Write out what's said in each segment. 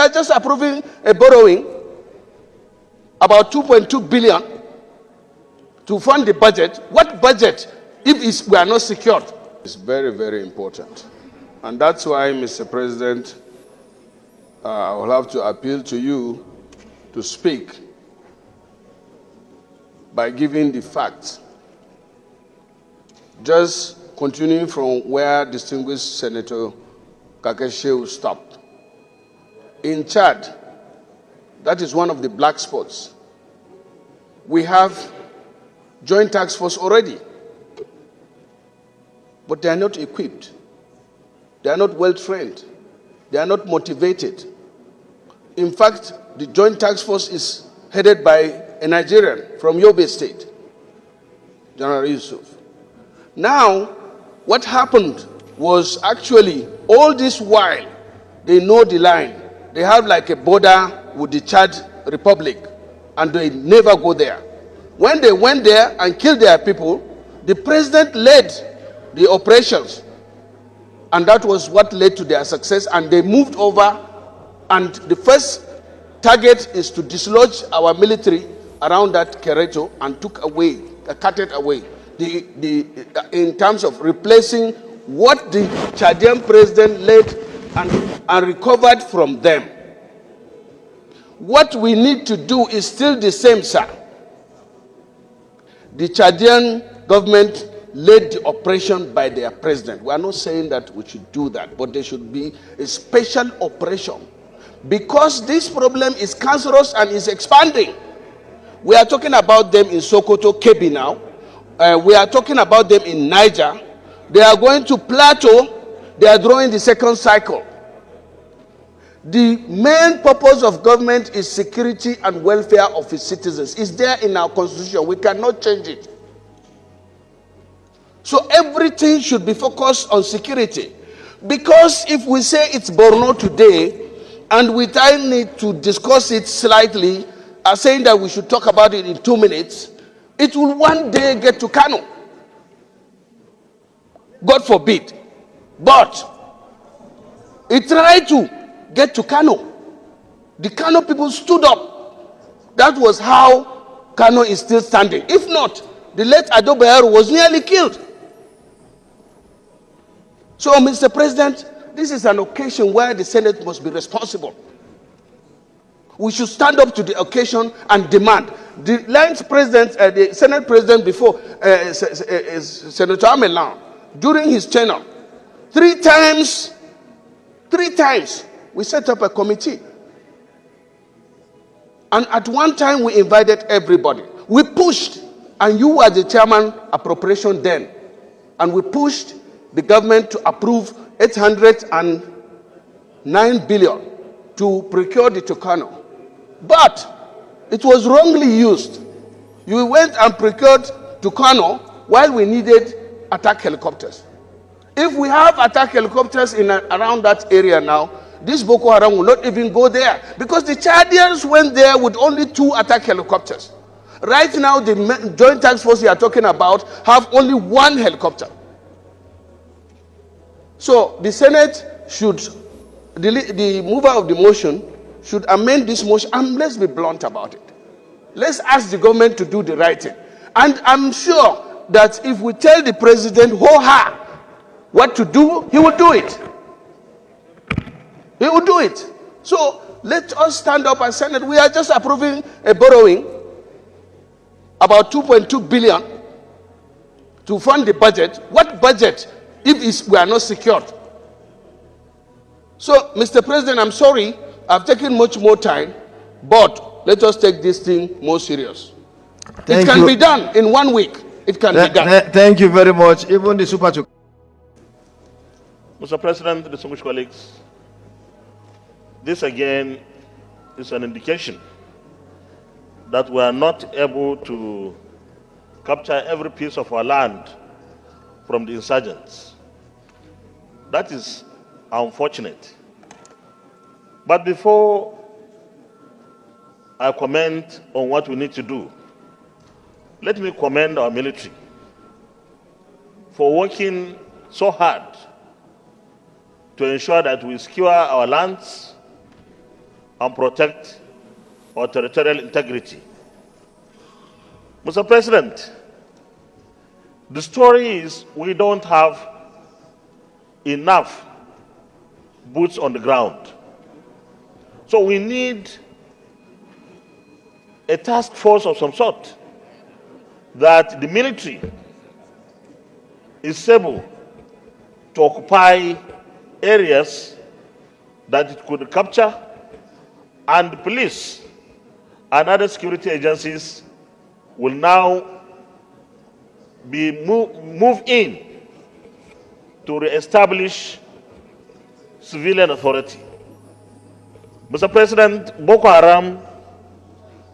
are just approving a borrowing, about 2.2 billion, to fund the budget. What budget if we are not secured? It's very, very important. And that's why, Mr. President, I will have to appeal to you to speak by giving the facts. Just continuing from where distinguished Senator Kakeshew stopped. In Chad, that is one of the black spots. We have joint task force already, but they are not equipped. They are not well trained. They are not motivated. In fact, the joint task force is headed by a Nigerian from Yobe State, General Yusuf. Now, what happened was actually all this while they know the line. They have like a border with the Chad Republic, and they never go there. When they went there and killed their people, the president led the operations, and that was what led to their success. And they moved over, and the first target is to dislodge our military around that Kereto and cut it away. In terms of replacing what the Chadian president led and recovered from them. What we need to do is still the same, sir. The Chadian government led the operation by their president. We are not saying that we should do that, but there should be a special operation. Because this problem is cancerous and is expanding. We are talking about them in Sokoto, Kebbi now. We are talking about them in Niger. They are going to Plateau. They are drawing the second cycle. The main purpose of government is security and welfare of its citizens. It's there in our constitution. We cannot change it. So everything should be focused on security. Because if we say it's Borno today, and we need to discuss it slightly, saying that we should talk about it in 2 minutes, it will one day get to Kano. God forbid. But it tried to get to Kano. The Kano people stood up. That was how Kano is still standing. If not, the late Ado Bayero was nearly killed. So, Mr. President, this is an occasion where the Senate must be responsible. We should stand up to the occasion and demand. The the Senate president before, Senator Amelan, during his tenure, three times, we set up a committee. And at one time, we invited everybody. We pushed, and you were the chairman appropriation then, and we pushed the government to approve 809 billion to procure the Tucano. But it was wrongly used. You went and procured Tucano while we needed attack helicopters. If we have attack helicopters around that area now, this Boko Haram will not even go there, because the Chadians went there with only 2 attack helicopters. Right now, the joint task force you are talking about have only 1 helicopter. So the Senate should, the mover of the motion should amend this motion, and let's be blunt about it. Let's ask the government to do the right thing. And I'm sure that if we tell the president, ho-ha, what to do, he will do it. He will do it. So let us stand up and say that we are just approving a borrowing, about 2.2 billion, to fund the budget. What budget if we are not secured? So, Mr. President, I'm sorry, I've taken much more time, but let us take this thing more serious. It can be done in 1 week. It can be done. Thank you very much. Even the Super Mr. President, distinguished colleagues, this again is an indication that we are not able to capture every piece of our land from the insurgents. That is unfortunate. But before I comment on what we need to do, let me commend our military for working so hard to ensure that we secure our lands and protect our territorial integrity. Mr. President, the story is we don't have enough boots on the ground. So we need a task force of some sort that the military is able to occupy areas that it could capture, and the police and other security agencies will now be move in to re-establish civilian authority. Mr. President, Boko Haram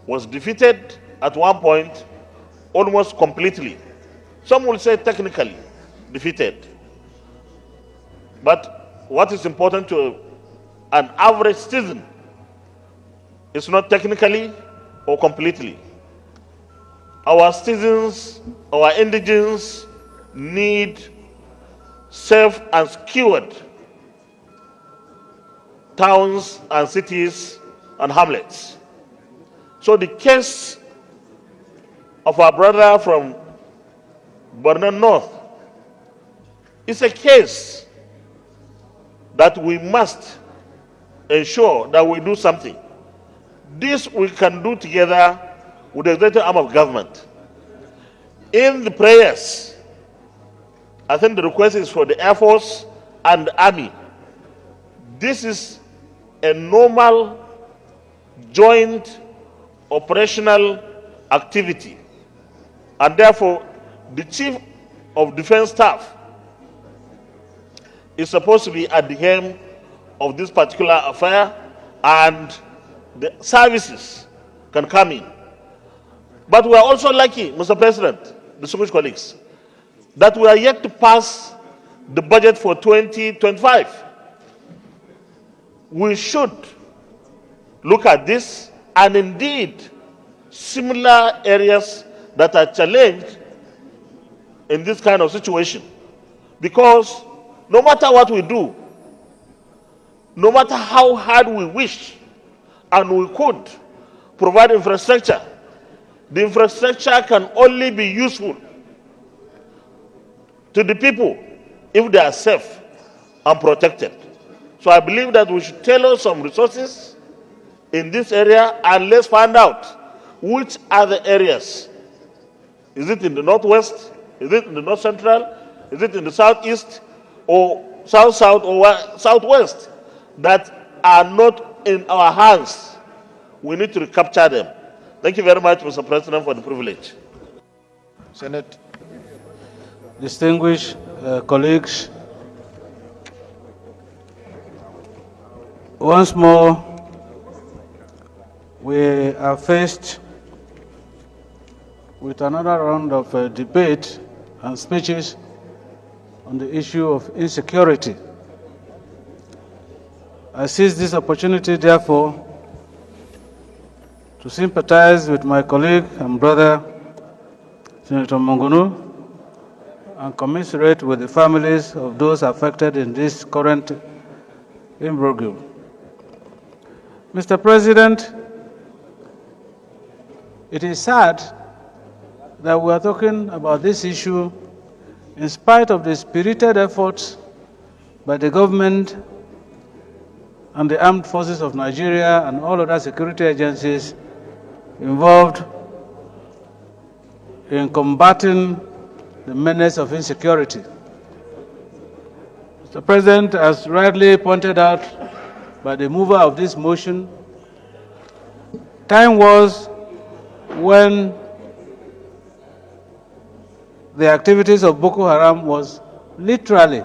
was defeated at one point almost completely. Some will say technically defeated. But what is important to an average citizen is not technically or completely. Our citizens, our indigents need safe and secured towns and cities and hamlets. So the case of our brother from Borno North is a case that we must ensure that we do something. This we can do together with the executive arm of government. In the prayers, I think the request is for the Air Force and the Army. This is a normal joint operational activity, and therefore the Chief of Defense Staff is supposed to be at the helm of this particular affair, and the services can come in. But we are also lucky, Mr. President, distinguished colleagues, that we are yet to pass the budget for 2025. We should look at this, and indeed similar areas that are challenged in this kind of situation. Because no matter what we do, no matter how hard we wish and we could provide infrastructure, the infrastructure can only be useful to the people if they are safe and protected. So I believe that we should tailor some resources in this area, and let's find out which are the areas. Is it in the northwest? Is it in the north central? Is it in the southeast or south or southwest that are not in our hands? We need to recapture them. Thank you very much, Mr. President, for the privilege. Senate. Distinguished colleagues, once more we are faced with another round of debate and speeches on the issue of insecurity. I seize this opportunity, therefore, to sympathize with my colleague and brother, Senator Mongunu, and commiserate with the families of those affected in this current imbroglio. Mr. President, it is sad that we are talking about this issue in spite of the spirited efforts by the government and the armed forces of Nigeria and all other security agencies involved in combating the menace of insecurity. Mr. President, as rightly pointed out by the mover of this motion, time was when the activities of Boko Haram was literally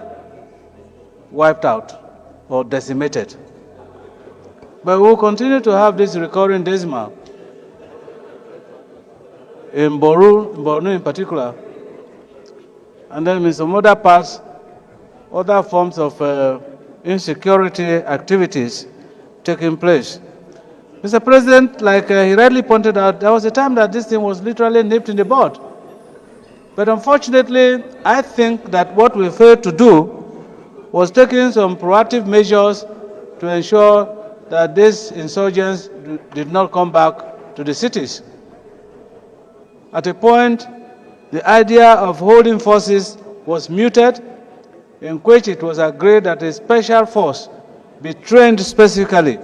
wiped out or decimated. But we will continue to have this recurring decimal in Borno in particular, and then in some other parts, other forms of insecurity activities taking place. Mr. President, like he rightly pointed out, there was a time that this thing was literally nipped in the bud. But unfortunately, I think that what we failed to do was taking some proactive measures to ensure that these insurgents did not come back to the cities. At a point, the idea of holding forces was mooted, in which it was agreed that a special force be trained specifically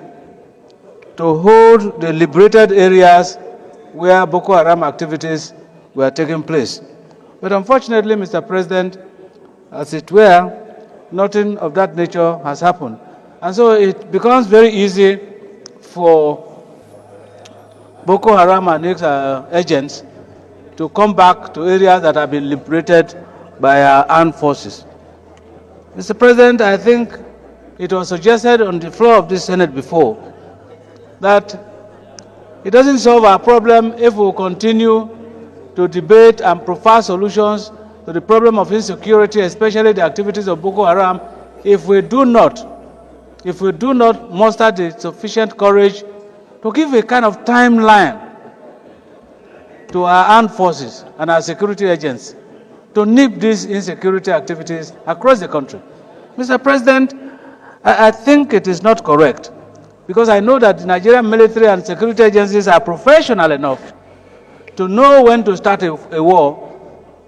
to hold the liberated areas where Boko Haram activities were taking place. But unfortunately, Mr. President, as it were, nothing of that nature has happened. And so it becomes very easy for Boko Haram and its agents to come back to areas that have been liberated by our armed forces. Mr. President, I think it was suggested on the floor of this Senate before that it doesn't solve our problem if we continue to debate and provide solutions to the problem of insecurity, especially the activities of Boko Haram, if we do not muster the sufficient courage to give a kind of timeline to our armed forces and our security agents to nip these insecurity activities across the country. Mr. President, I think it is not correct, because I know that the Nigerian military and security agencies are professional enough to know when to start a war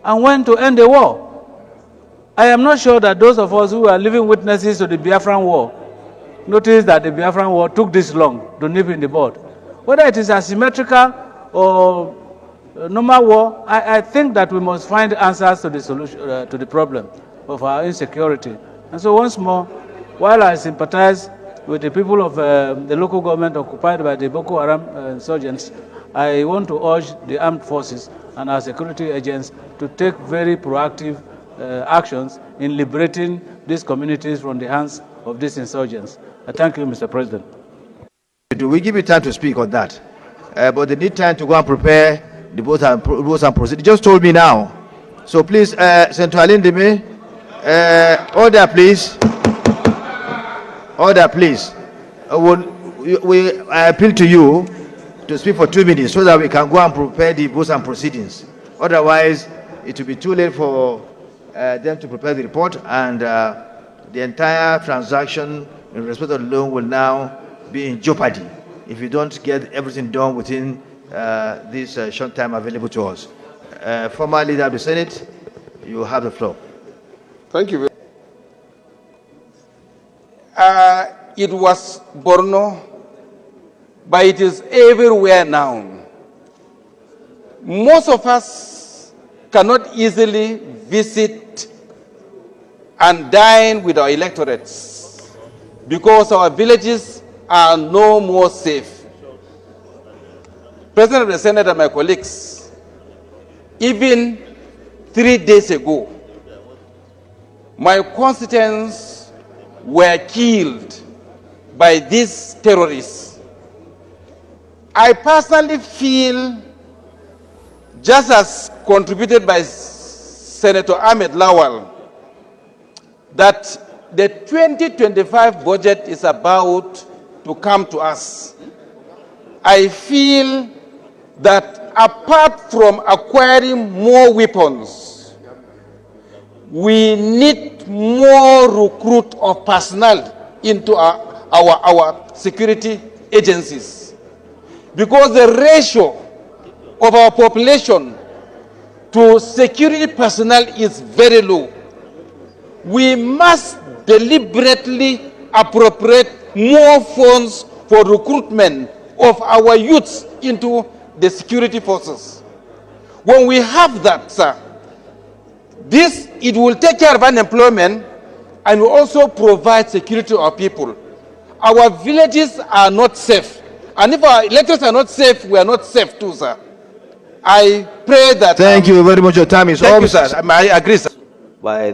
and when to end a war. I am not sure that those of us who are living witnesses to the Biafran war noticed that the Biafran war took this long to nip in the bud. Whether it is asymmetrical or normal war, I think that we must find answers to the solution to the problem of our insecurity. And so once more, while I sympathize with the people of the local government occupied by the Boko Haram insurgents, I want to urge the armed forces and our security agents to take very proactive actions in liberating these communities from the hands of these insurgents. I thank you, Mr. President. We give you time to speak on that, but they need time to go and prepare the votes and proceed. You just told me now. So please, Senator Ndume, order please. Order please. I appeal to you to speak for 2 minutes so that we can go and prepare the votes and proceedings. Otherwise, it will be too late for them to prepare the report, and the entire transaction in respect of the loan will now be in jeopardy if we don't get everything done within this short time available to us. Former leader of the Senate, you have the floor. Thank you. It was Borno, but it is everywhere now. Most of us cannot easily visit and dine with our electorates because our villages are no more safe. President of the Senate and my colleagues, even 3 days ago, my constituents were killed by these terrorists. I personally feel, just as contributed by Senator Ahmed Lawal, that the 2025 budget is about to come to us. I feel that apart from acquiring more weapons, we need more recruit of personnel into our security agencies, because the ratio of our population to security personnel is very low. We must deliberately appropriate more funds for recruitment of our youths into the security forces. When we have that, sir, it will take care of unemployment and will also provide security to our people. Our villages are not safe. And if our electors are not safe, we are not safe too, sir. I pray that... Thank you very much. Your time is up. Thank you, sir. I agree, sir. By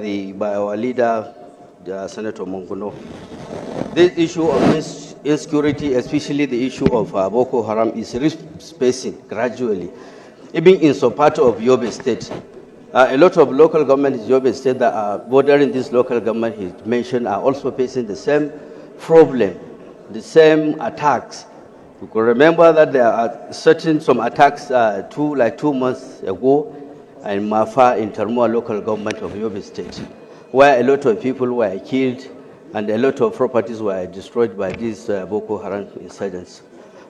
our leader, Senator Monguno. This issue of insecurity, especially the issue of Boko Haram, is risk-spacing gradually. Even in some part of Yobe State, a lot of local governments in Yobe State that are bordering this local government he mentioned are also facing the same problem, the same attacks. You can remember that there are some attacks 2 months ago in Mafa in Termua local government of Yobe State, where a lot of people were killed and a lot of properties were destroyed by these Boko Haram insurgents.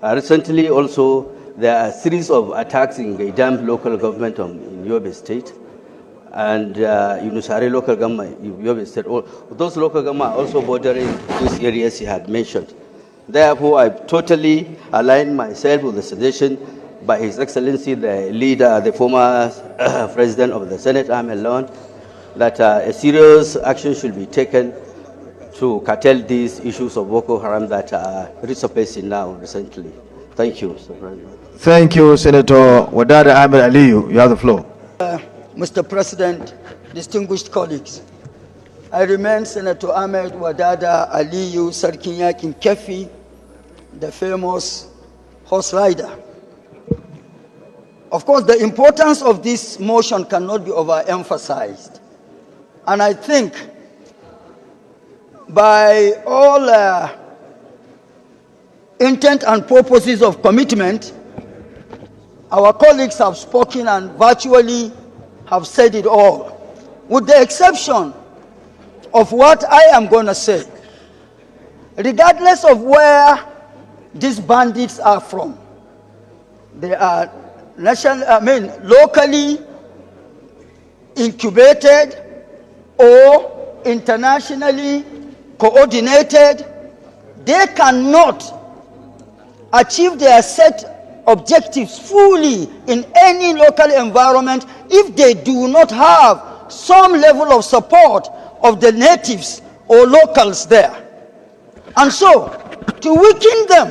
Recently also, there are a series of attacks in Gaidam local government in Yobe State and Yunusari local government in Yobe State. Those local government are also bordering these areas he had mentioned. Therefore, I totally align myself with the suggestion by His Excellency, the leader, the former President of the Senate, Ahmed Lawan, that a serious action should be taken to curtail these issues of Boko Haram that are resurfacing now recently. Thank you, Mr. President. Thank you, Senator Wadada Ahmed Aliyu. You have the floor. Mr. President, distinguished colleagues, I remain Senator Ahmed Wadada Aliyu Sarkin Yakin Kefi, the famous horse rider. Of course, the importance of this motion cannot be overemphasized. And I think by all intent and purposes of commitment, our colleagues have spoken and virtually have said it all, with the exception of what I am going to say. Regardless of where these bandits are from, they are locally incubated or internationally coordinated. They cannot achieve their set objectives fully in any local environment if they do not have some level of support of the natives or locals there. And so, to weaken them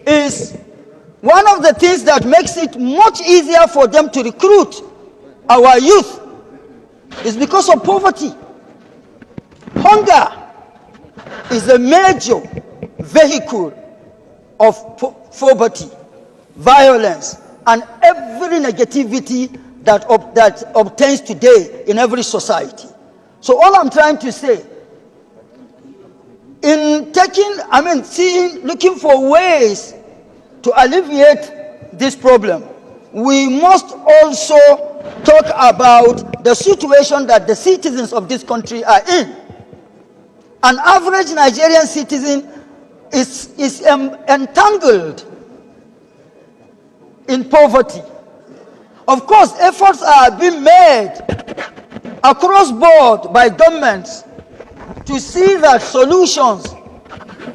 is one of the things that makes it much easier for them to recruit our youth, is because of poverty. Hunger is a major vehicle of poverty, violence, and every negativity that obtains today in every society. So all I'm trying to say, in looking for ways to alleviate this problem, we must also talk about the situation that the citizens of this country are in. An average Nigerian citizen is entangled in poverty. Of course, efforts are being made across board by governments to see that solutions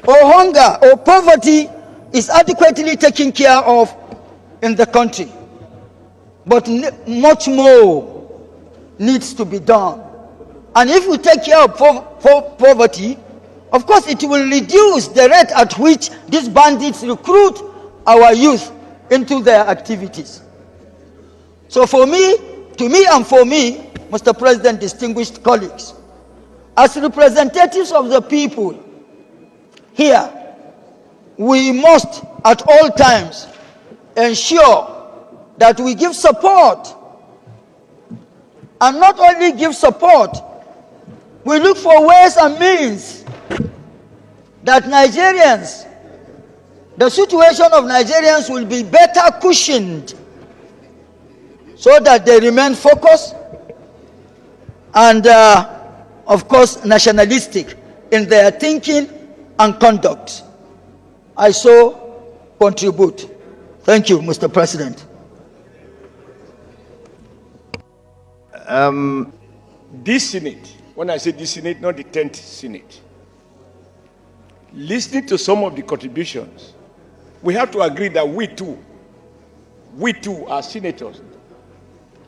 or hunger or poverty is adequately taken care of in the country. But much more needs to be done. And if we take care of poverty, of course it will reduce the rate at which these bandits recruit our youth into their activities. So to me, Mr. President, distinguished colleagues, as representatives of the people here, we must at all times ensure that we give support, and not only give support, we look for ways and means that the situation of Nigerians will be better cushioned so that they remain focused and, of course, nationalistic in their thinking and conduct. I so contribute. Thank you, Mr. President. This Senate, when I say this Senate, not the 10th Senate, listening to some of the contributions, we have to agree that we too, as senators,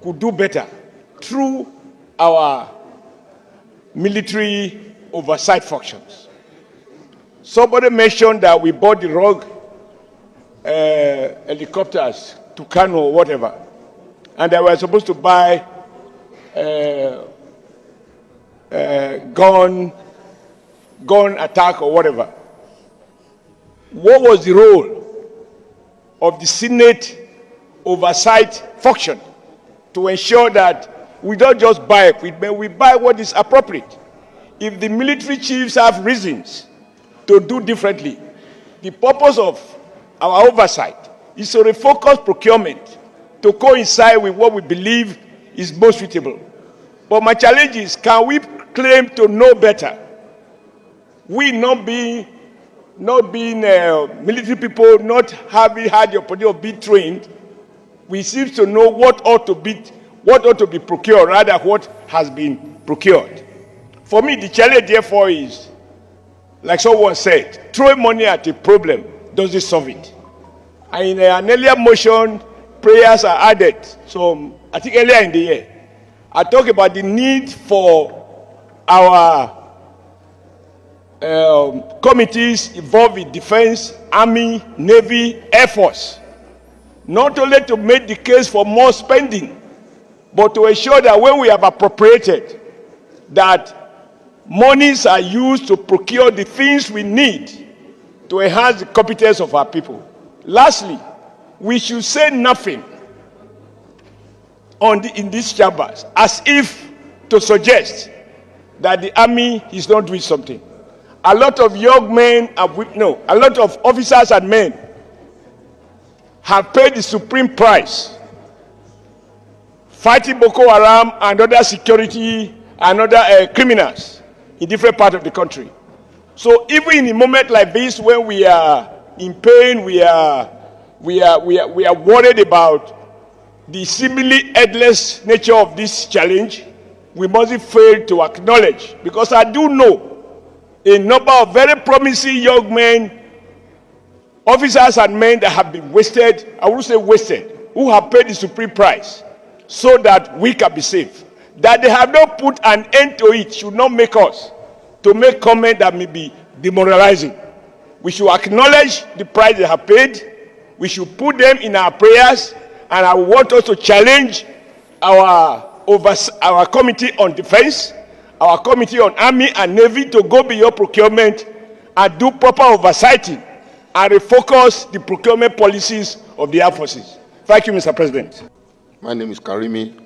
could do better through our military oversight functions. Somebody mentioned that we bought the wrong helicopters to Kano or whatever, and that we were supposed to buy gun attack or whatever. What was the role of the Senate oversight function to ensure that we don't just buy equipment, we buy what is appropriate? If the military chiefs have reasons to do differently, the purpose of our oversight is to refocus procurement to coincide with what we believe is most suitable. But my challenge is, can we claim to know better We not being military people, not having had the opportunity of being trained, we seem to know what ought to be procured, rather what has been procured. For me, the challenge therefore is, like someone said, throwing money at a problem doesn't solve it. And in an earlier motion, prayers are added. So I think earlier in the year, I talked about the need for our committees involved in defense, army, navy, air force, not only to make the case for more spending, but to ensure that when we have appropriated, that monies are used to procure the things we need to enhance the competence of our people. Lastly, we should say nothing in these chambers as if to suggest that the army is not doing something. A lot of young men a lot of officers and men have paid the supreme price fighting Boko Haram and other security and other criminals in different parts of the country. So even in a moment like this, when we are in pain, we are worried about the seemingly endless nature of this challenge, we mustn't fail to acknowledge, because I do know a number of very promising young men, officers and men that have been wasted, I wouldn't say wasted, who have paid the supreme price so that we can be safe. That they have not put an end to it should not make us to make comment that may be demoralizing. We should acknowledge the price they have paid. We should put them in our prayers, and I want us to challenge our committee on defense, our committee on army and navy to go beyond procurement and do proper oversighting and refocus the procurement policies of the armed forces. Thank you, Mr. President. My name is Karimi.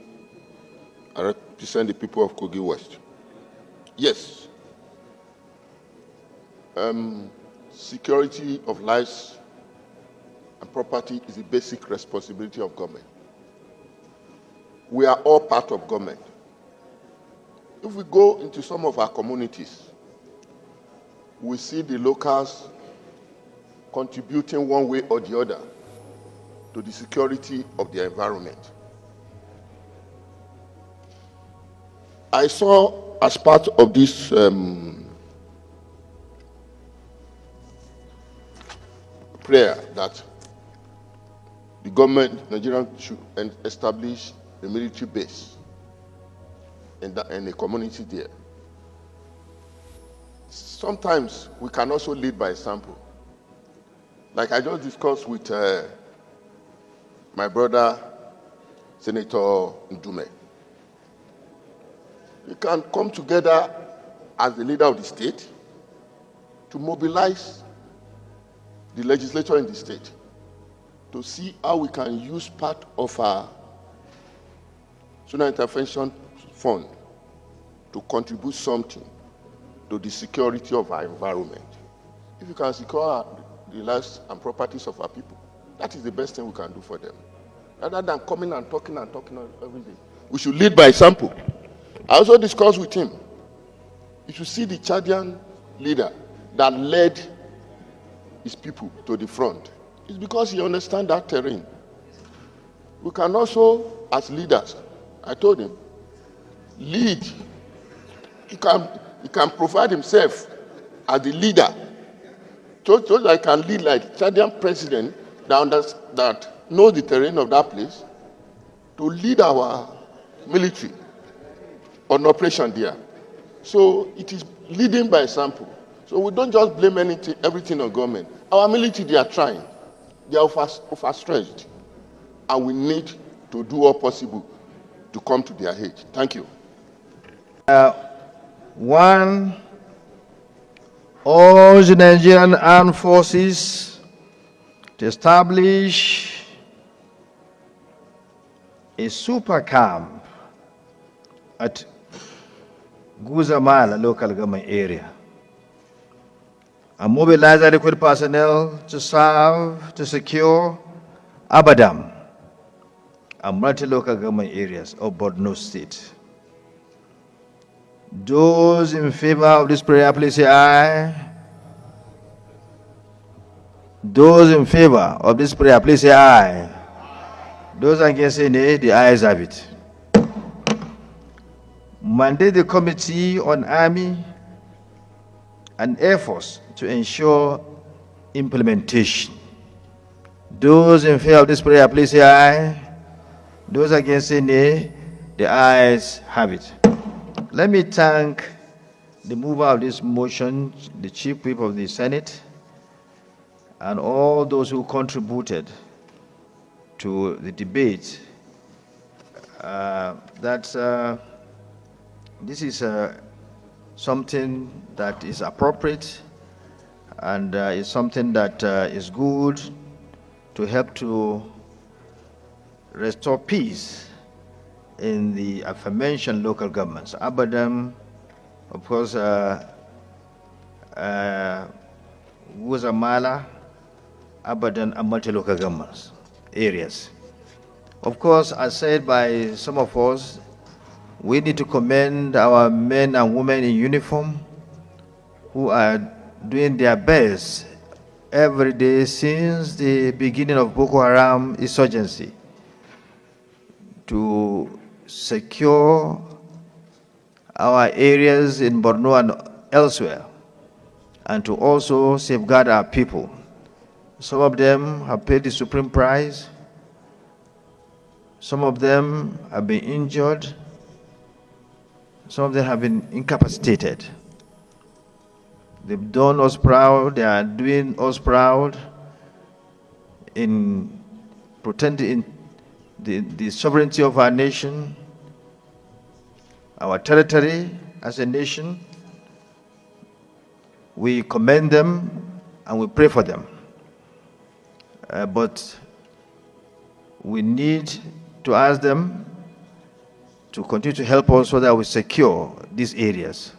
I represent the people of Kogi West. Yes. Security of lives and property is the basic responsibility of government. We are all part of government. If we go into some of our communities, we see the locals contributing one way or the other to the security of their environment. I saw, as part of this prayer, that the government, Nigeria, should establish a military base in a community there. Sometimes we can also lead by example. Like I just discussed with my brother, Senator Ndume. We can come together as the leader of the state to mobilize the legislature in the state to see how we can use part of our National Intervention Fund to contribute something to the security of our environment. If you can secure the lives and properties of our people, that is the best thing we can do for them. Rather than coming and talking every day. We should lead by example. I also discussed with him, you should see the Chadian leader that led his people to the front. It's because he understands that terrain. We can also, as leaders, I told him, lead. He can provide himself as the leader, so that I can lead like Chadian president that knows the terrain of that place, to lead our military on operation there. So it is leading by example. So we don't just blame everything on government. Our military, they are trying. They are overstretched. And we need to do all possible to come to their aid. Thank you. One, all the Nigerian armed forces to establish a super camp at Guzamala local government area and mobilize adequate personnel to serve, to secure Abadam and multi-local government areas of Borno State. Those in favor of this prayer, please say aye. Those in favor of this prayer, please say aye. Those against say nay, the ayes have it. Mandate the Committee on Army and Air Force to ensure implementation. Those in favor of this prayer, please say aye. Those against say nay, the ayes have it. Let me thank the mover of this motion, the Chief Whip of the Senate, and all those who contributed to the debate. This is something that is appropriate and is something that is good to help to restore peace in the aforementioned local governments. Abadan, of course, Wuzamala, Abadan, and multi-local governments areas. Of course, as said by some of us, we need to commend our men and women in uniform who are doing their best every day since the beginning of Boko Haram insurgency to secure our areas in Borno and elsewhere, and to also safeguard our people. Some of them have paid the supreme price. Some of them have been injured. Some of them have been incapacitated. They've done us proud. They are doing us proud in protecting the sovereignty of our nation, our territory as a nation. We commend them and we pray for them. But we need to ask them to continue to help us so that we secure these areas,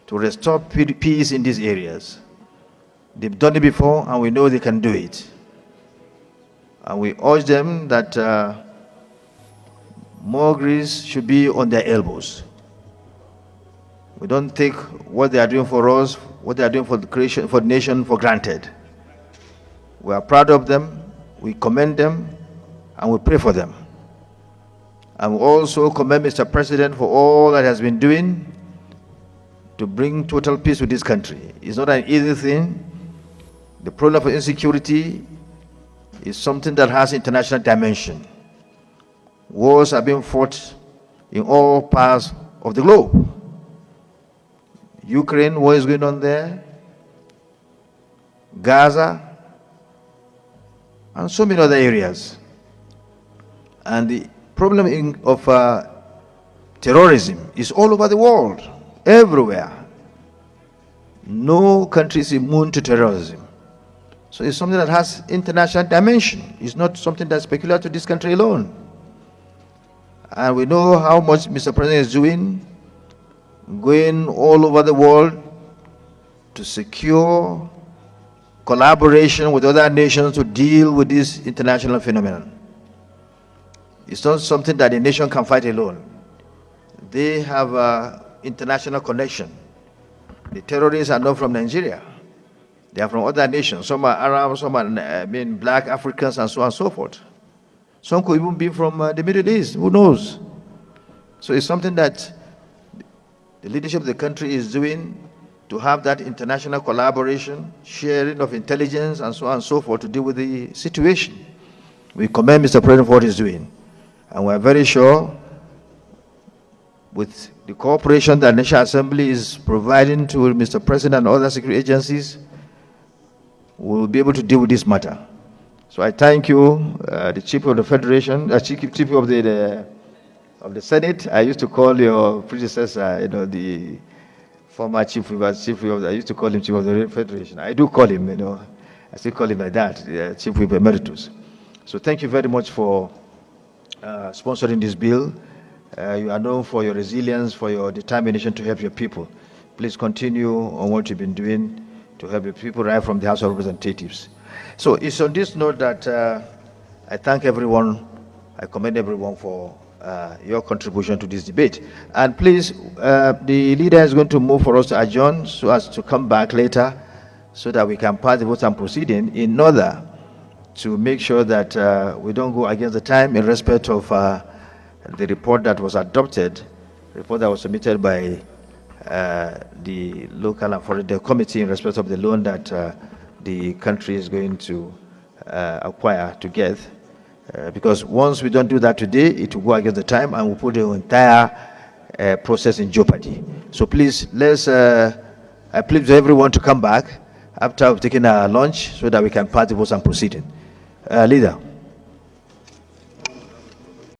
to restore peace in these areas. They've done it before and we know they can do it. And we urge them that more grease should be on their elbows. We don't take what they are doing for us, what they are doing for the nation for granted. We are proud of them, we commend them, and we pray for them. And we also commend Mr. President for all that he has been doing to bring total peace to this country. It's not an easy thing. The problem of insecurity is something that has international dimension. Wars are being fought in all parts of the globe. Ukraine, war is going on there, Gaza, and so many other areas. And the problem of terrorism is all over the world, everywhere. No country is immune to terrorism. So it's something that has international dimension. It's not something that's peculiar to this country alone. And we know how much Mr. President is doing, going all over the world to secure collaboration with other nations to deal with this international phenomenon. It's not something that a nation can fight alone. They have an international connection. The terrorists are not from Nigeria. They are from other nations. Some are Arabs, some are black Africans, and so on and so forth. Some could even be from the Middle East. Who knows? So it's something that the leadership of the country is doing to have that international collaboration, sharing of intelligence, and so on and so forth to deal with the situation. We commend Mr. President for what he's doing. And we're very sure with the cooperation that the National Assembly is providing to Mr. President and other security agencies, we'll be able to deal with this matter. So I thank you, the Chief of the Federation, Chief of the Senate. I used to call your predecessor, the former Chief of I used to call him Chief of the Federation. I do call him, I still call him like that, Chief Whip Emeritus. So thank you very much for sponsoring this bill. You are known for your resilience, for your determination to help your people. Please continue on what you've been doing to help your people right from the House of Representatives. So it's on this note that I thank everyone, I commend everyone for your contribution to this debate. And please, the leader is going to move for us to adjourn so as to come back later so that we can pass the votes and proceeding in order to make sure that we don't go against the time in respect of the report that was adopted, report that was submitted by the local and foreign committee in respect of the loan that the country is going to acquire to get. Because once we don't do that today, it will go against the time and will put the entire process in jeopardy. So please, I plead to everyone to come back after we've taken our lunch so that we can pass the votes and proceeding. Leader.